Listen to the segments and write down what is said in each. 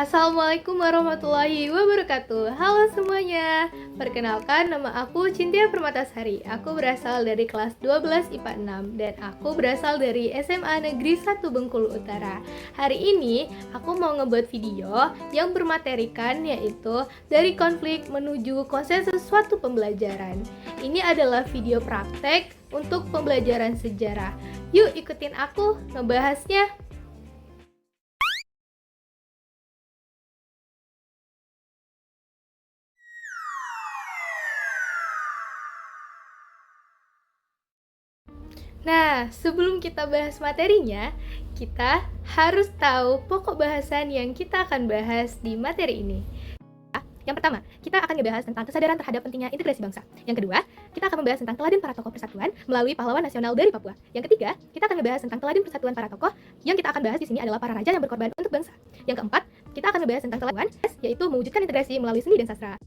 Assalamualaikum warahmatullahi wabarakatuh. Halo semuanya. Perkenalkan, nama aku Cynthia Permatasari. Aku berasal dari kelas 12 IPA 6 dan aku berasal dari SMA Negeri 1 Bengkulu Utara. Hari ini aku mau ngebuat video yang bermaterikan, yaitu dari konflik menuju konsensus suatu pembelajaran. Ini adalah video praktek untuk pembelajaran sejarah. Yuk ikutin aku ngebahasnya. Nah, sebelum kita bahas materinya, kita harus tahu pokok bahasan yang kita akan bahas di materi ini. Yang pertama, kita akan membahas tentang kesadaran terhadap pentingnya integrasi bangsa. Yang kedua, kita akan membahas tentang teladan para tokoh persatuan melalui pahlawan nasional dari Papua. Yang ketiga, kita akan membahas tentang teladan persatuan para tokoh. Yang kita akan bahas di sini adalah para raja yang berkorban untuk bangsa. Yang keempat, kita akan membahas tentang teladan, yaitu mewujudkan integrasi melalui seni dan sastra.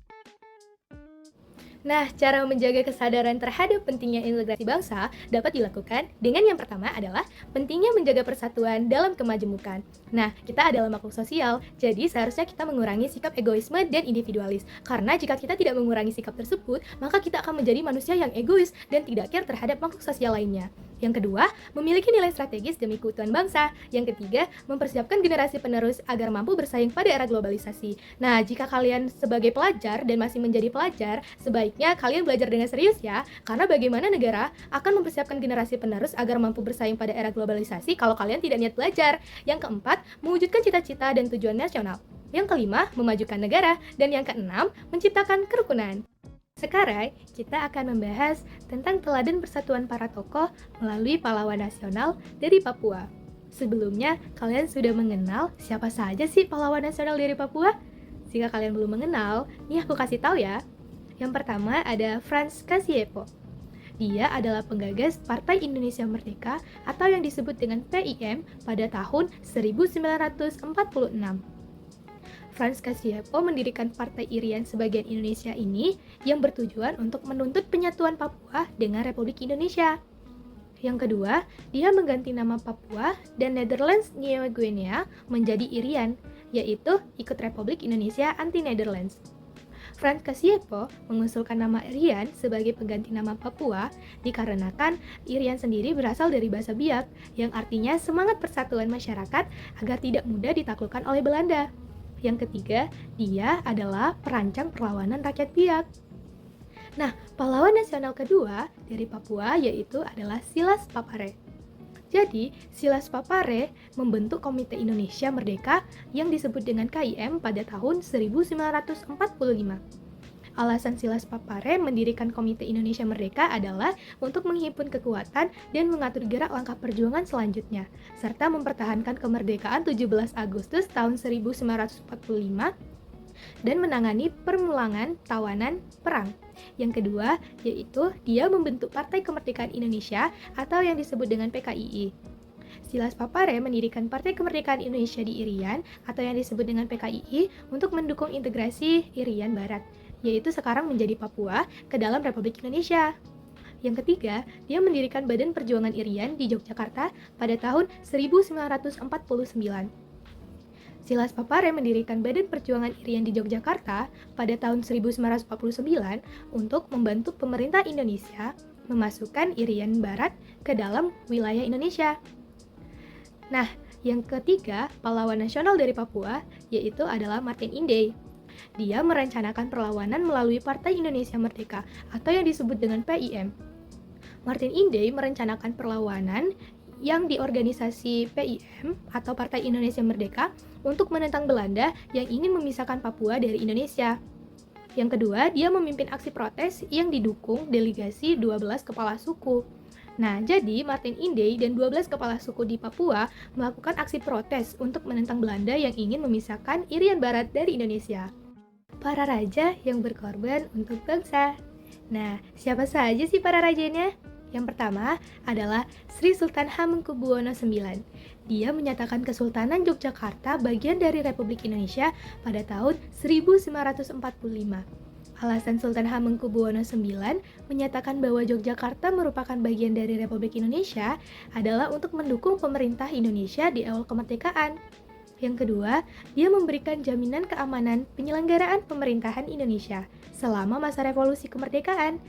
Nah, cara menjaga kesadaran terhadap pentingnya integrasi bangsa dapat dilakukan dengan yang pertama adalah pentingnya menjaga persatuan dalam kemajemukan. Nah, kita adalah makhluk sosial, jadi seharusnya kita mengurangi sikap egoisme dan individualis. Karena jika kita tidak mengurangi sikap tersebut, maka kita akan menjadi manusia yang egois dan tidak care terhadap makhluk sosial lainnya. Yang kedua, memiliki nilai strategis demi keutuhan bangsa. Yang ketiga, mempersiapkan generasi penerus agar mampu bersaing pada era globalisasi. Nah, jika kalian sebagai pelajar dan masih menjadi pelajar, sebaiknya kalian belajar dengan serius ya, karena bagaimana negara akan mempersiapkan generasi penerus agar mampu bersaing pada era globalisasi kalau kalian tidak niat belajar. Yang keempat, mewujudkan cita-cita dan tujuan nasional. Yang kelima, memajukan negara. Dan yang keenam, menciptakan kerukunan. Sekarang, kita akan membahas tentang teladan persatuan para tokoh melalui pahlawan nasional dari Papua. Sebelumnya, kalian sudah mengenal siapa saja sih pahlawan nasional dari Papua? Jika kalian belum mengenal, nih aku kasih tahu ya. Yang pertama ada Frans Kasiepo. Dia adalah penggagas Partai Indonesia Merdeka atau yang disebut dengan PIM pada tahun 1946. Frans Kasiepo mendirikan Partai Irian Sebagian Indonesia ini yang bertujuan untuk menuntut penyatuan Papua dengan Republik Indonesia. Yang kedua, dia mengganti nama Papua dan Netherlands New Guinea menjadi Irian, yaitu ikut Republik Indonesia anti-Netherlands. Frans Kasiepo mengusulkan nama Irian sebagai pengganti nama Papua dikarenakan Irian sendiri berasal dari bahasa Biak yang artinya semangat persatuan masyarakat agar tidak mudah ditaklukkan oleh Belanda. Yang ketiga, dia adalah perancang perlawanan rakyat Biak. Nah, pahlawan nasional kedua dari Papua yaitu adalah Silas Papare. Jadi, Silas Papare membentuk Komite Indonesia Merdeka yang disebut dengan KIM pada tahun 1945. Alasan Silas Papare mendirikan Komite Indonesia Merdeka adalah untuk menghimpun kekuatan dan mengatur gerak langkah perjuangan selanjutnya, serta mempertahankan kemerdekaan 17 Agustus tahun 1945 dan menangani permulangan tawanan perang. Yang kedua, yaitu dia membentuk Partai Kemerdekaan Indonesia atau yang disebut dengan PKII. Silas Papare mendirikan Partai Kemerdekaan Indonesia di Irian atau yang disebut dengan PKII untuk mendukung integrasi Irian Barat, yaitu sekarang menjadi Papua, ke dalam Republik Indonesia. Yang ketiga, dia mendirikan Badan Perjuangan Irian di Yogyakarta pada tahun 1949. Silas Papare mendirikan Badan Perjuangan Irian di Yogyakarta pada tahun 1949 untuk membantu pemerintah Indonesia memasukkan Irian Barat ke dalam wilayah Indonesia. Nah, yang ketiga, pahlawan nasional dari Papua yaitu adalah Martin Inde. Dia merencanakan perlawanan melalui Partai Indonesia Merdeka atau yang disebut dengan PIM. Martin Inde merencanakan perlawanan yang di organisasi PIM atau Partai Indonesia Merdeka untuk menentang Belanda yang ingin memisahkan Papua dari Indonesia. Yang kedua, dia memimpin aksi protes yang didukung delegasi 12 kepala suku. Nah, jadi Martin Inde dan 12 kepala suku di Papua melakukan aksi protes untuk menentang Belanda yang ingin memisahkan Irian Barat dari Indonesia. Para raja yang berkorban untuk bangsa. Nah, siapa saja sih para rajanya? Yang pertama adalah Sri Sultan Hamengkubuwono IX. Dia menyatakan Kesultanan Yogyakarta bagian dari Republik Indonesia pada tahun 1945. Alasan Sultan Hamengkubuwono IX menyatakan bahwa Yogyakarta merupakan bagian dari Republik Indonesia adalah untuk mendukung pemerintah Indonesia di awal kemerdekaan. Yang kedua, dia memberikan jaminan keamanan penyelenggaraan pemerintahan Indonesia selama masa revolusi kemerdekaan.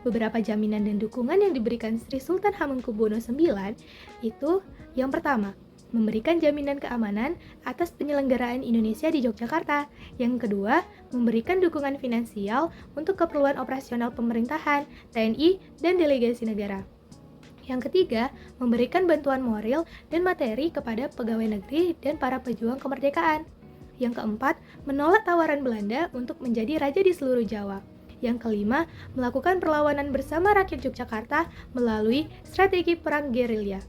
Beberapa jaminan dan dukungan yang diberikan Sri Sultan Hamengkubuwono IX itu yang pertama, memberikan jaminan keamanan atas penyelenggaraan Indonesia di Yogyakarta. Yang kedua, memberikan dukungan finansial untuk keperluan operasional pemerintahan, TNI, dan delegasi negara. Yang ketiga, memberikan bantuan moral dan materi kepada pegawai negeri dan para pejuang kemerdekaan. Yang keempat, menolak tawaran Belanda untuk menjadi raja di seluruh Jawa. Yang kelima, melakukan perlawanan bersama rakyat Yogyakarta melalui strategi perang gerilya.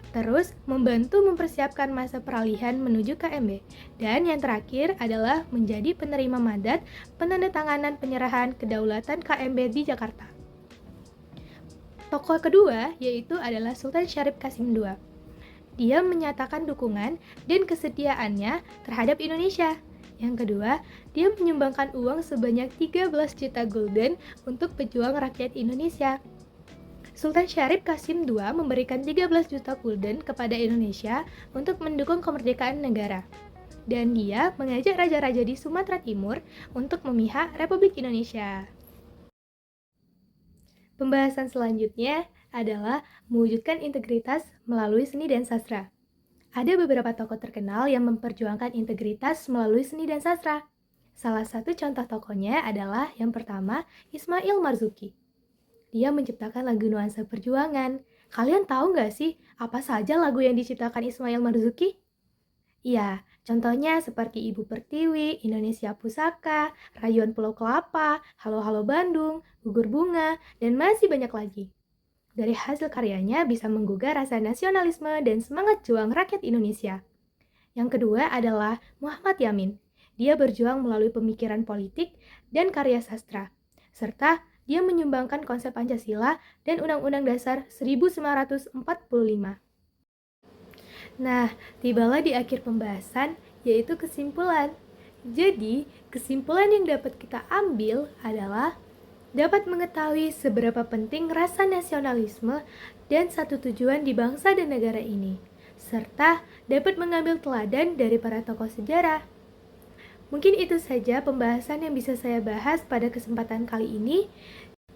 Terus, membantu mempersiapkan masa peralihan menuju KMB. Dan yang terakhir adalah menjadi penerima mandat penandatanganan penyerahan kedaulatan KMB di Jakarta. Tokoh kedua yaitu adalah Sultan Syarif Qasim II. Dia menyatakan dukungan dan kesetiaannya terhadap Indonesia. Yang kedua, dia menyumbangkan uang sebanyak 13 juta gulden untuk pejuang rakyat Indonesia. Sultan Syarif Qasim II memberikan 13 juta gulden kepada Indonesia untuk mendukung kemerdekaan negara. Dan dia mengajak raja-raja di Sumatera Timur untuk memihak Republik Indonesia. Pembahasan selanjutnya adalah mewujudkan integritas melalui seni dan sastra. Ada beberapa tokoh terkenal yang memperjuangkan integritas melalui seni dan sastra. Salah satu contoh tokohnya adalah yang pertama, Ismail Marzuki. Dia menciptakan lagu nuansa perjuangan. Kalian tahu nggak sih apa saja lagu yang diciptakan Ismail Marzuki? Iya, contohnya seperti Ibu Pertiwi, Indonesia Pusaka, Rayuan Pulau Kelapa, Halo Halo Bandung, Gugur Bunga, dan masih banyak lagi. Dari hasil karyanya bisa menggugah rasa nasionalisme dan semangat juang rakyat Indonesia. Yang kedua adalah Muhammad Yamin. Dia berjuang melalui pemikiran politik dan karya sastra, serta dia menyumbangkan konsep Pancasila dan Undang-Undang Dasar 1945. Nah, tibalah di akhir pembahasan, yaitu kesimpulan. Jadi, kesimpulan yang dapat kita ambil adalah dapat mengetahui seberapa penting rasa nasionalisme dan satu tujuan di bangsa dan negara ini, serta dapat mengambil teladan dari para tokoh sejarah. Mungkin itu saja pembahasan yang bisa saya bahas pada kesempatan kali ini.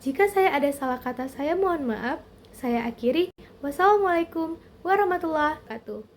Jika saya ada salah kata, saya mohon maaf. Saya akhiri. Wassalamualaikum warahmatullahi wabarakatuh.